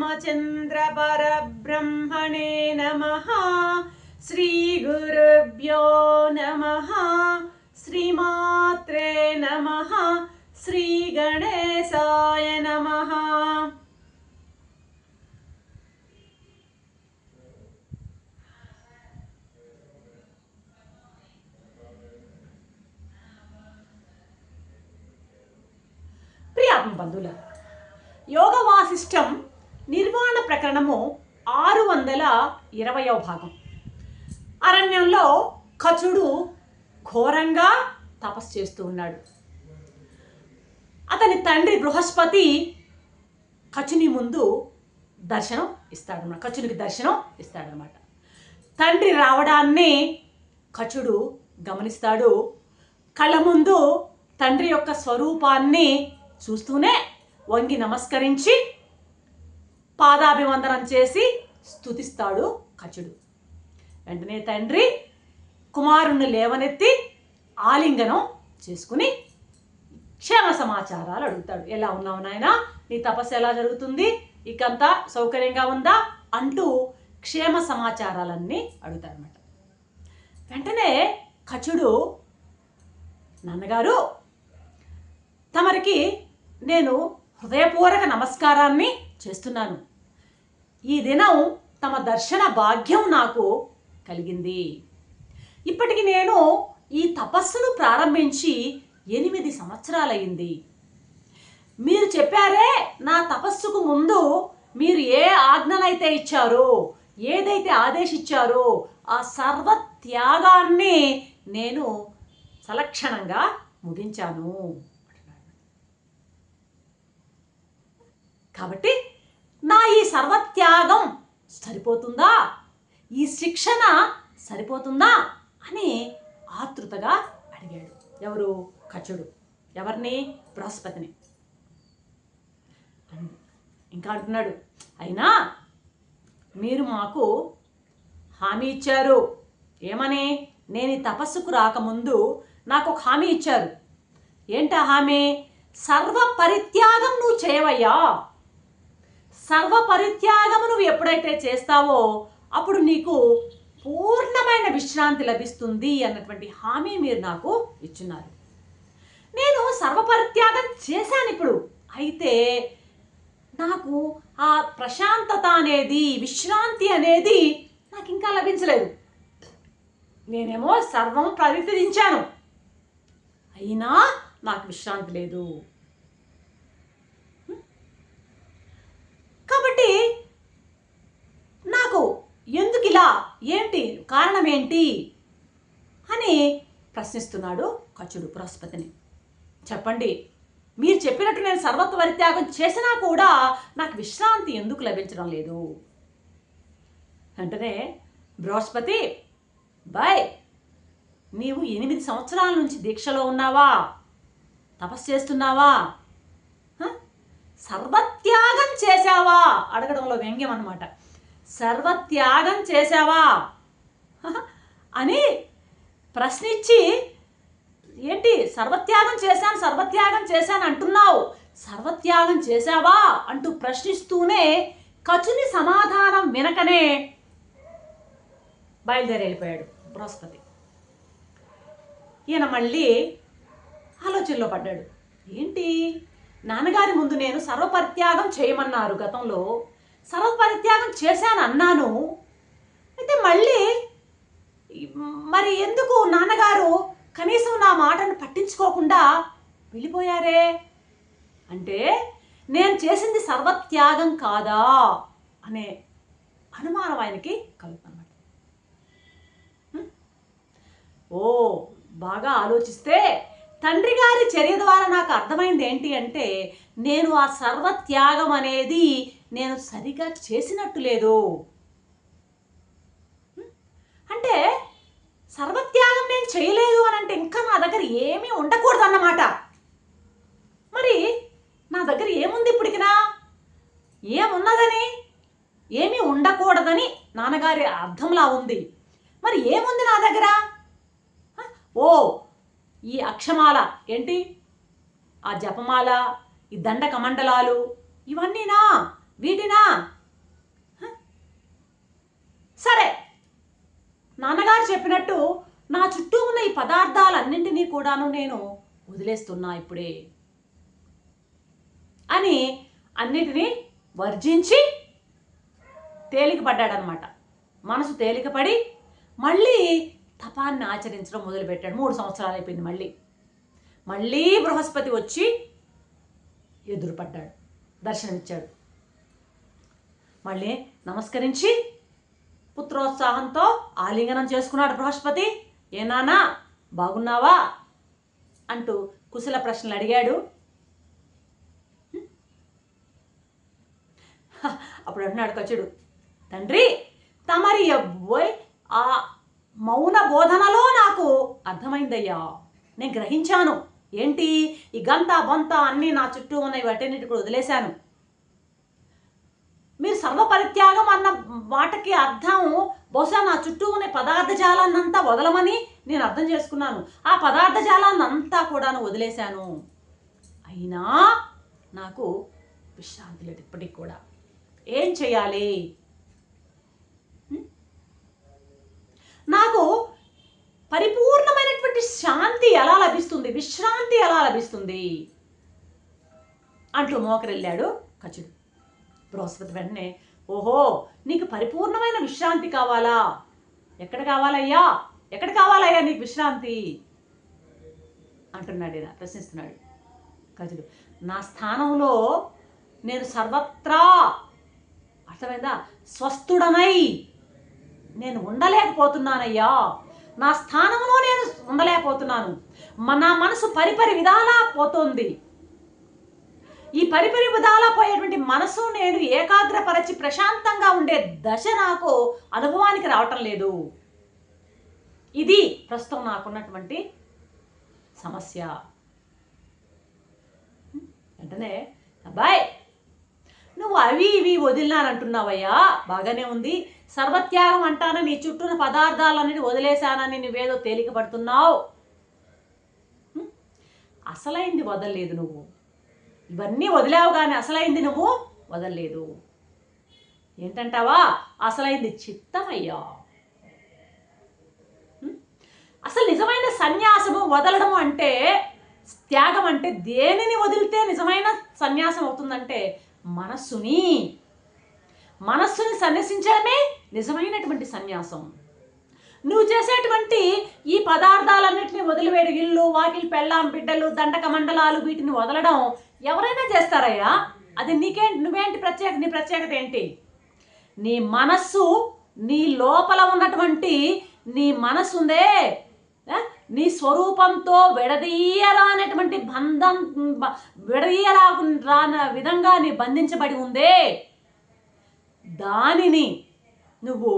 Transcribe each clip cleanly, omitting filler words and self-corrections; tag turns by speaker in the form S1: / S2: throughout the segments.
S1: रामचंद्र परब्रह्मणे नमः। श्री गुरुभ्यो नमः। श्रीमात्रे नमः। श्री गणेशाय नमः। ప్రియ బంధువుల యోగ వాసిష్టం నిర్వాణ ప్రకరణము 620వ భాగం. అరణ్యంలో కచుడు ఘోరంగా తపస్సు చేస్తూ ఉన్నాడు. అతని తండ్రి బృహస్పతి కచుని ముందు దర్శనం ఇస్తాడన్నమాట. కచునికి దర్శనం ఇస్తాడనమాట. తండ్రి రావడాన్ని కచుడు గమనిస్తాడు. కళ్ళ ముందు తండ్రి యొక్క స్వరూపాన్ని చూస్తూనే వంగి నమస్కరించి పాదాభివందనం చేసి స్తుతిస్తాడు కచుడు. వెంటనే తండ్రి కుమారుణ్ణి లేవనెత్తి ఆలింగనం చేసుకుని క్షేమ సమాచారాలు అడుగుతాడు. ఎలా ఉన్నావు నాయనా, నీ తపస్సు ఎలా జరుగుతుంది, ఇకంతా సౌకర్యంగా ఉందా అంటూ క్షేమ సమాచారాలన్నీ అడుగుతాడు అన్నమాట. వెంటనే కచుడు, నాన్నగారు తమరికి నేను హృదయపూర్వక నమస్కారాన్ని చేస్తున్నాను. ఈ దినం తమ దర్శన భాగ్యం నాకు కలిగింది. ఇప్పటికి నేను ఈ తపస్సును ప్రారంభించి 8 సంవత్సరాలయ్యింది. మీరు చెప్పారే, నా తపస్సుకు ముందు మీరు ఏ ఆజ్ఞనైతే ఇచ్చారో, ఏదైతే ఆదేశించారో ఆ సర్వత్యాగాన్ని నేను సలక్షణంగా ముగించాను. కాబట్టి నా ఈ సర్వత్యాగం సరిపోతుందా, ఈ శిక్షణ సరిపోతుందా అని ఆతృతగా అడిగాడు. ఎవరు? కచుడు. ఎవరిని? బృహస్పతిని. ఇంకా అంటున్నాడు, అయినా మీరు మాకు హామీ ఇచ్చారు. ఏమని? నేను ఈ తపస్సుకు రాకముందు నాకు ఒక హామీ ఇచ్చారు. ఏంటా హామీ? సర్వ పరిత్యాగం నువ్వు చేయవయ్యా. సర్వ పరిత్యాగము నువ్వు ఎప్పుడైతే చేస్తావో అప్పుడు నీకు పూర్ణమైన విశ్రాంతి లభిస్తుంది అన్నటువంటి హామీ మీరు నాకు ఇచ్చున్నారు. నేను సర్వపరిత్యాగం చేశాను ఇప్పుడు. అయితే నాకు ఆ ప్రశాంతత అనేది, విశ్రాంతి అనేది నాకు ఇంకా లభించలేదు. నేనేమో సర్వం పరిత్యజించాను, అయినా నాకు విశ్రాంతి లేదు. కాబట్టి నాకు ఎందుకు ఇలా, ఏంటి కారణం ఏంటి అని ప్రశ్నిస్తున్నాడు కచుడు బృహస్పతిని. చెప్పండి, మీరు చెప్పినట్టు నేను సర్వత్వ పరిత్యాగం చేసినా కూడా నాకు విశ్రాంతి ఎందుకు లభించడం లేదు? వెంటనే బృహస్పతి, బాయ్, నీవు 8 సంవత్సరాల నుంచి దీక్షలో ఉన్నావా, తపస్సు చేస్తున్నావా, సర్వత్యాగం చేశావా అడగడంలో వ్యంగ్యం అన్నమాట. సర్వత్యాగం చేశావా అని ప్రశ్నించి, ఏంటి సర్వత్యాగం చేశాను అంటున్నావు, సర్వత్యాగం చేశావా అంటూ ప్రశ్నిస్తూనే కచుని సమాధానం వినకనే బయలుదేరి వెళ్ళిపోయాడు బృహస్పతి. ఈయన మళ్ళీ ఆలోచనలో పడ్డాడు. ఏంటి, నాన్నగారి ముందు నేను సర్వపరిత్యాగం చేయమన్నారు, గతంలో సర్వపరిత్యాగం చేశాను అన్నాను. అయితే మళ్ళీ మరి ఎందుకు నాన్నగారు కనీసం నా మాటను పట్టించుకోకుండా వెళ్ళిపోయారే? అంటే నేను చేసింది సర్వత్యాగం కాదా అనే అనుమానం ఆయనకి కలుగుతుందన్నమాట. ఓ, బాగా ఆలోచిస్తే తండ్రి గారి చర్య ద్వారా నాకు అర్థమైంది ఏంటి అంటే, నేను ఆ సర్వత్యాగం అనేది నేను సరిగా చేసినట్టు లేదు. అంటే సర్వత్యాగం నేను చేయలేదు అని అంటే ఇంకా నా దగ్గర ఏమీ ఉండకూడదు అన్నమాట. మరి నా దగ్గర ఏముంది ఇప్పటికినా? ఏమున్నదని? ఏమీ ఉండకూడదని నాన్నగారి అర్థంలా ఉంది. మరి ఏముంది నా దగ్గర? ఓ, ఈ అక్షమాల ఏంటి, ఆ జపమాల, ఈ దండకమండలాలు, ఇవన్నీనా, వీటినా గారు చెప్పినట్టు నా చుట్టూ ఉన్న ఈ పదార్థాలన్నింటినీ కూడాను నేను వదిలేస్తున్నా ఇప్పుడే అని అన్నిటినీ వర్జించి తేలికపడ్డాడనమాట. మనసు తేలికపడి మళ్ళీ తపాన్ని ఆచరించడం మొదలుపెట్టాడు. 3 సంవత్సరాలు అయిపోయింది. మళ్ళీ బృహస్పతి వచ్చి ఎదురుపడ్డాడు, దర్శనమిచ్చాడు. మళ్ళీ నమస్కరించి పుత్రోత్సాహంతో ఆలింగనం చేసుకున్నాడు బృహస్పతి. ఏ నాన్నా బాగున్నావా అంటూ కుశల ప్రశ్నలు అడిగాడు. అప్పుడు అంటున్నాడు కచుడు, తండ్రి తమరి ఆ మౌన బోధనలో నాకు అర్థమైందయ్యా, నేను గ్రహించాను. ఏంటి ఈ గంత బొంత అన్నీ నా చుట్టూ ఉన్నాయి, వాటన్నిటి కూడా వదిలేశాను. మీరు సర్వపరిత్యాగం అన్న వాటికి అర్థం బహుశా నా చుట్టూ ఉన్న పదార్థ జాలాన్నంతా వదలమని నేను అర్థం చేసుకున్నాను. ఆ పదార్థ జాలాన్నంతా కూడా వదిలేశాను. అయినా నాకు విశ్రాంతి లేదు ఇప్పటికి కూడా. ఏం చేయాలి? నాకు పరిపూర్ణమైనటువంటి శాంతి ఎలా లభిస్తుంది, విశ్రాంతి ఎలా లభిస్తుంది అంటూ మోకరెళ్ళాడు కచుడు. బృహస్పతి వెంటనే, ఓహో నీకు పరిపూర్ణమైన విశ్రాంతి కావాలా? ఎక్కడ కావాలయ్యా నీకు విశ్రాంతి అంటున్నాడు. ఇలా ప్రశ్నిస్తున్నాడు కచుడు. నా స్థానంలో నేను సర్వత్రా, అర్థమైందా, స్వస్థుడనై నేను ఉండలేకపోతున్నానయ్యా. నా స్థానంలో నేను ఉండలేకపోతున్నాను. నా మనసు పరిపరి విధాలా పోతుంది. ఈ పరిపరి విధాలా పోయేటువంటి మనసు నేను ఏకాగ్రపరచి ప్రశాంతంగా ఉండే దశ నాకు అనుభవానికి రావటం లేదు. ఇది ప్రస్తుతం నాకున్నటువంటి సమస్య. వెంటనే, అబ్బాయ్ నువ్వు అవి ఇవి వదిలినానంటున్నావయ్యా, బాగానే ఉంది. సర్వత్యాగం అంటానని నీ చుట్టూన పదార్థాలన్నిటి వదిలేశానని నువ్వేదో తేలికపడుతున్నావు. అసలైంది వదలలేదు నువ్వు. ఇవన్నీ వదిలావు కానీ అసలైంది నువ్వు వదలలేదు. ఏంటంటావా? అసలైంది చిత్తమయ్యా. అసలు నిజమైన సన్యాసము వదలడము అంటే, త్యాగం అంటే దేనిని వదిలితే నిజమైన సన్యాసం అవుతుందంటే మనస్సుని సన్యసించడమే నిజమైనటువంటి సన్యాసం. నువ్వు చేసేటువంటి ఈ పదార్థాలన్నింటినీ వదిలివేడు, ఇల్లు వాకిలి పెళ్ళాం బిడ్డలు దండక మండలాలు, వీటిని వదలడం ఎవరైనా చేస్తారయ్యా. అది నువ్వేంటి నీ ప్రత్యేకత ఏంటి? నీ మనస్సు, నీ లోపల ఉన్నటువంటి నీ మనస్సు ఉందే, నీ స్వరూపంతో విడదీయరానటువంటి విడదీయరాన విధంగా నీ బంధించబడి ఉందే, దానిని నువ్వు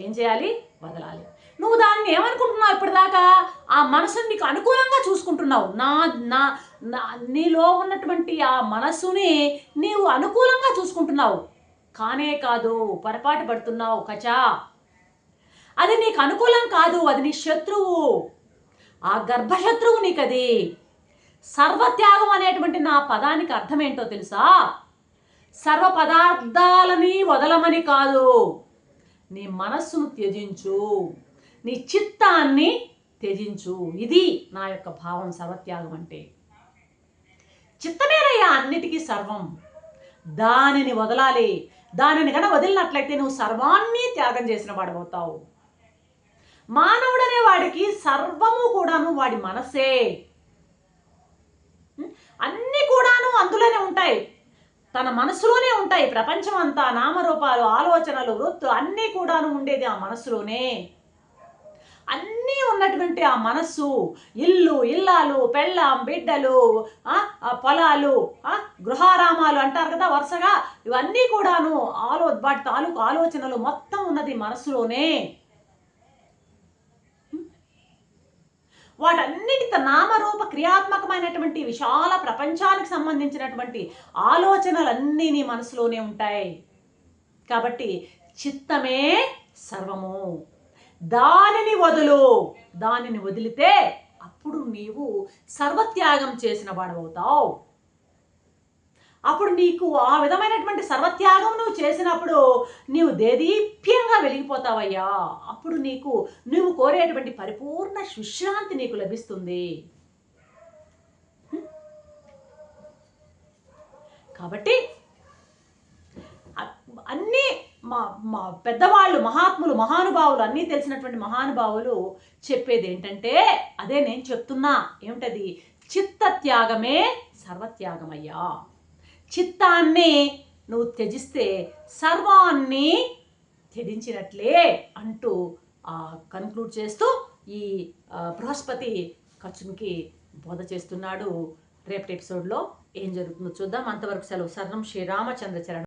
S1: ఏం చేయాలి? వదలాలి. నువ్వు దాన్ని ఏమనుకుంటున్నావు? ఇప్పటిదాకా ఆ మనసుని నీకు అనుకూలంగా చూసుకుంటున్నావు. నీలో ఉన్నటువంటి ఆ మనస్సుని నీవు అనుకూలంగా చూసుకుంటున్నావు. కానే కాదు, పొరపాటు పడుతున్నావు కచా. అది నీకు అనుకూలం కాదు, అది నీ శత్రువు. ఆ గర్భశత్రువు నీకది. సర్వత్యాగం అనేటువంటి నా పదానికి అర్థం ఏంటో తెలుసా? సర్వ పదార్థాలని వదలమని కాదు, నీ మనస్సును త్యజించు, నీ చిత్తాన్ని త్యజించు. ఇది నా యొక్క భావం. సర్వత్యాగం అంటే చిత్తమేనయ్యా అన్నిటికీ సర్వం. దానిని వదలాలి. దానిని కనుక వదిలినట్లయితే నువ్వు సర్వాన్ని త్యాగం చేసిన వాడవుతావు. మానవుడనే వాడికి సర్వము కూడాను వాడి మనసే. అన్నీ కూడాను అందులోనే ఉంటాయి, తన మనసులోనే ఉంటాయి. ప్రపంచం అంతా నామరూపాలు, ఆలోచనలు, వృత్తులు అన్నీ కూడాను ఉండేది ఆ మనస్సులోనే. అన్నీ ఉన్నటువంటి ఆ మనస్సు, ఇల్లు, ఇల్లాలు, పెళ్ళాం, బిడ్డలు, పొలాలు, గృహారామాలు అంటారు కదా వరుసగా, ఇవన్నీ కూడాను వాటి తాలూకు ఆలోచనలు మొత్తం ఉన్నది మనస్సులోనే. వాటన్నిటి నామరూప క్రియాత్మకమైనటువంటి విశాల ప్రపంచానికి సంబంధించినటువంటి ఆలోచనలన్నీ నీ మనసులోనే ఉంటాయి. కాబట్టి చిత్తమే సర్వము. దానిని వదులు. దానిని వదిలితే అప్పుడు నీవు సర్వత్యాగం చేసిన వాడవుతావు. అప్పుడు నీకు ఆ విధమైనటువంటి సర్వత్యాగం నువ్వు చేసినప్పుడు నీవు దేదీప్యంగా వెలిగిపోతావయ్యా. అప్పుడు నువ్వు కోరేటువంటి పరిపూర్ణ విశ్రాంతి నీకు లభిస్తుంది. కాబట్టి అన్నీ మా మా పెద్దవాళ్ళు, మహాత్ములు, మహానుభావులు, అన్నీ తెలిసినటువంటి మహానుభావులు చెప్పేది ఏంటంటే, అదే నేను చెప్తున్నా. ఏమిటది? చిత్త త్యాగమే సర్వత్యాగమయ్యా. చిత్తాన్ని నువ్వు త్యజిస్తే సర్వాన్ని త్యజించినట్లే అంటూ కన్క్లూడ్ చేస్తూ ఈ బృహస్పతి కచునికి బోధ చేస్తున్నాడు. రేపటి ఎపిసోడ్లో ఏం జరుగుతుందో చూద్దాం. అంతవరకు సెలవు. సర్వం శ్రీరామచంద్ర చరణం.